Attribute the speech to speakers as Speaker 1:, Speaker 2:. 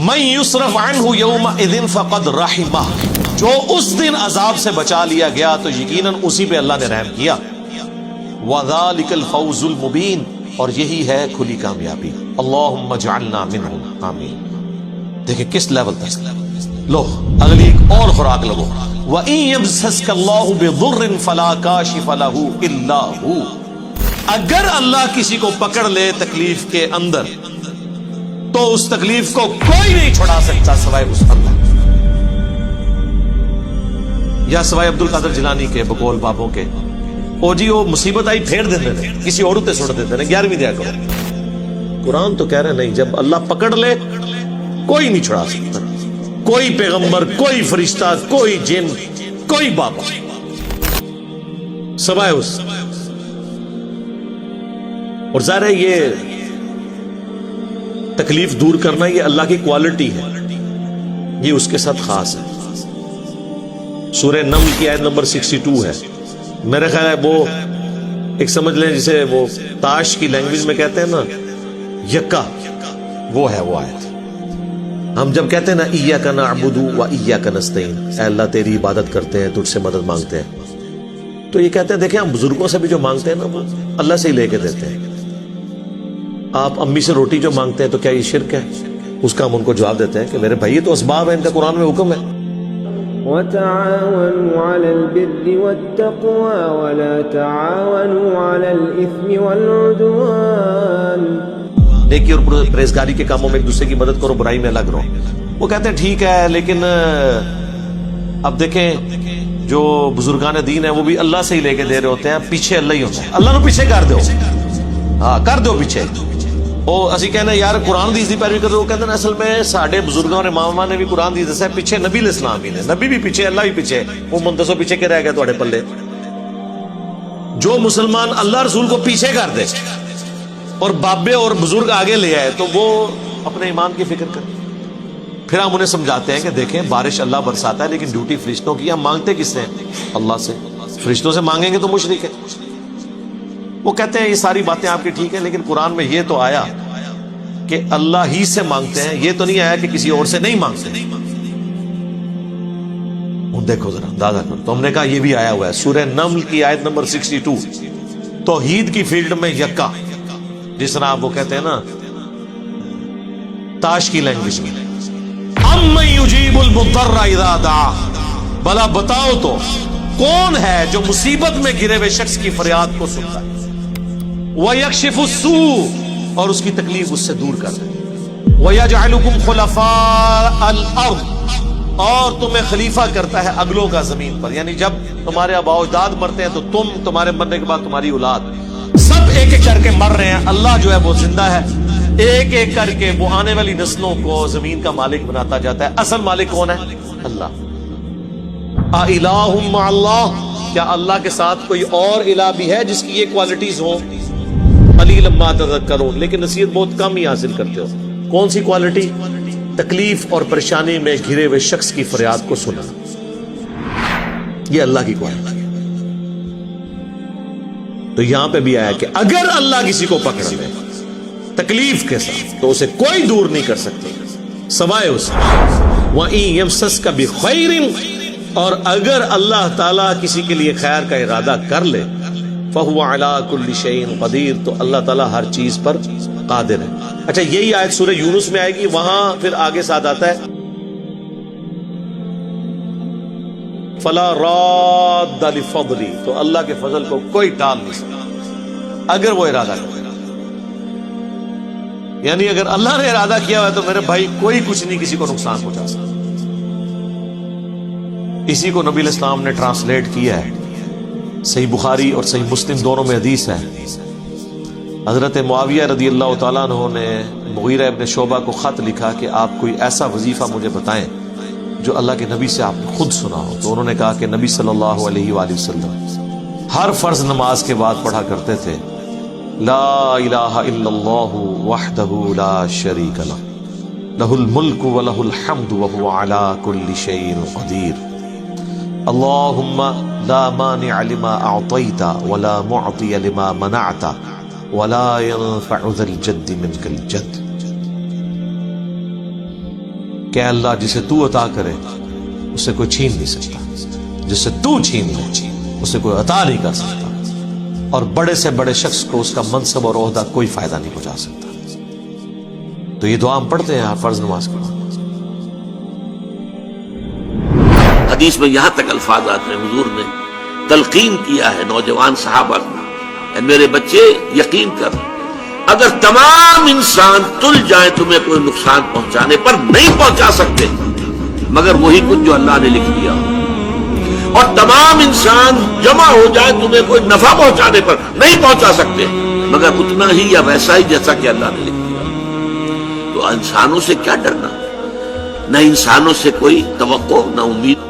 Speaker 1: من یصرف عنہ یومئذ فقد رحمہ، جو اس دن عذاب سے بچا لیا گیا تو یقیناً اسی پہ اللہ نے رحم کیا. وذالک الفوز المبین، اور یہی ہے کھلی کامیابی. اللہم اجعلنا منہم، آمین. دیکھیں کس لیول تک. لو اگلی ایک اور خوراک لگو. وَإِن يَمْسَسْكَ اللَّهُ بِضُرٍّ فَلَا كَاشِفَ لَهُ إِلَّا هُوَ، اگر اللہ کسی کو پکڑ لے تکلیف کے اندر تو اس تکلیف کو کوئی نہیں چھڑا سکتا سوائے اس اللہ، یا سوائے عبد القادر جیلانی کے بقول بابوں کے. او جی وہ مصیبت آئی پھیر دیتے ہیں، کسی اور تے چھوڑ دیتے ہیں، 11ویں دیا کرو. قرآن تو کہہ رہے نہیں، جب اللہ پکڑ لے کوئی نہیں چھڑا سکتا، کوئی پیغمبر، کوئی فرشتہ، کوئی جن، کوئی بابا، سوائے اس. اور ظاہر ہے یہ تکلیف دور کرنا یہ اللہ کی کوالٹی ہے، یہ اس کے ساتھ خاص ہے. سورہ نمل کی آیت نمبر 62 ہے. میرے خیال ہے وہ ایک سمجھ لیں جسے وہ تاش کی لینگویج میں کہتے ہیں نا یکا، وہ ہے وہ آیت. ہم جب کہتے ہیں نا ایاک نعبد و ایاک نستعین، اے اللہ تیری عبادت کرتے ہیں، تجھ سے مدد مانگتے ہیں، تو یہ کہتے ہیں دیکھیں ہم بزرگوں سے بھی جو مانگتے ہیں نا وہ اللہ سے ہی لے کے دیتے ہیں. آپ امی سے روٹی جو مانگتے ہیں تو کیا یہ شرک ہے؟ اس کا ہم ان کو جواب دیتے ہیں کہ میرے بھائی یہ تو اسباب ہے، ان کا قرآن میں حکم ہے.
Speaker 2: وَتَعَاوَنُوا عَلَى الْبِرِّ وَالتَّقْوَى وَلَا تَعَاوَنُوا عَلَى الْإِثْمِ وَالْعُدْوَانِ.
Speaker 1: نیکی اور پرہیزگاری کے کاموں میں ایک دوسرے کی مدد کرو، برائی میں الگ رہو. وہ کہتے ہیں ٹھیک ہے، لیکن اب دیکھیں جو بزرگان دین ہیں وہ بھی اللہ سے ہی لے کے دے رہے ہوتے ہیں، پیچھے اللہ ہی ہوتا ہے. اللہ نو پیچھے کر دو، ہاں کر دو پیچھے. وہ اسی کہنا یار قرآن دی پیروی کر دو. وہ کہتے ہیں اصل میں ساڈے بزرگوں اور اماماں نے بھی قرآن دی دسیا، پیچھے نبی علیہ السلام بھی نے، نبی بھی پیچھے، اللہ بھی پیچھے. وہ منتصو پیچھے کے رہ گئے تھوڑے پلے. جو مسلمان اللہ رسول کو پیچھے کر دے اور بابے اور بزرگ آگے لے آئے تو وہ اپنے ایمان کی فکر کرے. پھر ہم انہیں سمجھاتے ہیں کہ دیکھیں بارش اللہ برساتا ہے لیکن ڈیوٹی فرشتوں کی. ہم مانگتے کس سے ہیں؟ اللہ سے. فرشتوں سے مانگیں گے تو مشرک ہے. وہ کہتے ہیں یہ ساری باتیں آپ کی ٹھیک ہیں، لیکن قرآن میں یہ تو آیا کہ اللہ ہی سے مانگتے ہیں، یہ تو نہیں آیا کہ کسی اور سے نہیں مانگتے. دیکھو ذرا اندازہ کرو. تو ہم نے کہا یہ بھی آیا ہوا ہے سورہ نمل کی آیت نمبر 62، توحید کی فیلڈ میں یکا، جس طرح آپ وہ کہتے ہیں نا تاش کی لینگویج میں. اَمَّن يُجِيبُ الْمُضْطَرَّ إِذَا دَعَاهُ، بھلا بتاؤ تو کون ہے جو مصیبت میں گرے ہوئے شخص کی فریاد کو سنتا ہے. وَيَكْشِفُ السُّوءَ، اور اس کی تکلیف اس سے دور کر دے. وَيَجْعَلُكُمْ خُلَفَاءَ الْأَرْضِ، اور تمہیں خلیفہ کرتا ہے اگلوں کا زمین پر. یعنی جب تمہارے آباء و اجداد مرتے ہیں تو تم، تمہارے مرنے کے بعد تمہاری اولاد، سب ایک ایک کر کے مر رہے ہیں. اللہ جو ہے وہ زندہ ہے، ایک ایک کر کے وہ آنے والی نسلوں کو زمین کا مالک بناتا جاتا ہے. اصل مالک کون ہے؟ اللہ. اِلَٰهٌ مَّعَ اللَّهِ، کیا اللہ کے ساتھ کوئی اور الہ بھی ہے جس کی یہ کوالٹیز ہوں؟ قلیلا ما تذکرون، لیکن نصیحت بہت کم ہی حاصل کرتے ہو. کون سی کوالٹی؟ تکلیف اور پریشانی میں گھرے ہوئے شخص کی فریاد کو سنا. یہ اللہ کی کوالٹی. تو یہاں پہ بھی آیا کہ اگر اللہ کسی کو پکڑ لے تکلیف کے ساتھ تو اسے کوئی دور نہیں کر سکتے سوائے اس. وَإِن يَمْسَسْكَ بِخَيْرٍ، اور اگر اللہ تعالیٰ کسی کے لیے خیر کا ارادہ کر لے، فَهُوَ عَلَىٰ كُلِّ شَيْءٍ قَدِيرٌ، تو اللہ تعالیٰ ہر چیز پر قادر ہے. اچھا یہی آیت سورہ یونس میں آئے گی، وہاں پھر آگے ساتھ آتا ہے فَلَا رَادَّ لِفَضْلِهِ، تو اللہ کے فضل کو کوئی ٹال نہیں سکتا اگر وہ ارادہ کرے. یعنی اگر اللہ نے ارادہ کیا ہوا ہے تو میرے بھائی کوئی کچھ نہیں کسی کو نقصان پہنچا سکتا. اسی کو نبی علیہ السلام نے ٹرانسلیٹ کیا ہے. صحیح بخاری اور صحیح مسلم دونوں میں حدیث ہے. حضرت معاویہ رضی اللہ تعالیٰ عنہ نے مغیرہ ابن شعبہ کو خط لکھا کہ آپ کوئی ایسا وظیفہ مجھے بتائیں جو اللہ کے نبی سے آپ نے خود سنا ہو. تو انہوں نے کہا کہ نبی صلی اللہ علیہ وآلہ وسلم ہر فرض نماز کے بعد پڑھا کرتے تھے لا الہ الا اللہ وحدہ لا شریک لہ لہ الملک ولہ الحمد وہو علی کل شیء قدیر اللہم لا مانع لما اعطیت ولا معطی لما منعت ولا ينفع ذا الجد منك الجد. کہ اللہ جسے تو عطا کرے اسے کوئی چھین نہیں سکتا، جسے تو چھین لے اسے کوئی عطا نہیں کر سکتا، اور بڑے سے بڑے شخص کو اس کا منصب اور عہدہ کوئی فائدہ نہیں پہنچا سکتا۔ تو یہ دعا ہم پڑھتے ہیں فرض نماز کے بعد۔
Speaker 3: حدیث میں یہاں تک الفاظات میں حضور نے تلقین کیا ہے نوجوان صحابہ کو، اے میرے بچے یقین کر، اگر تمام انسان تل جائیں تمہیں کوئی نقصان پہنچانے پر نہیں پہنچا سکتے مگر وہی کچھ جو اللہ نے لکھ دیا، اور تمام انسان جمع ہو جائے تمہیں کوئی نفع پہنچانے پر نہیں پہنچا سکتے مگر اتنا ہی یا ویسا ہی جیسا کہ اللہ نے لکھ دیا۔ تو انسانوں سے کیا ڈرنا، نہ انسانوں سے کوئی توقع نہ امید۔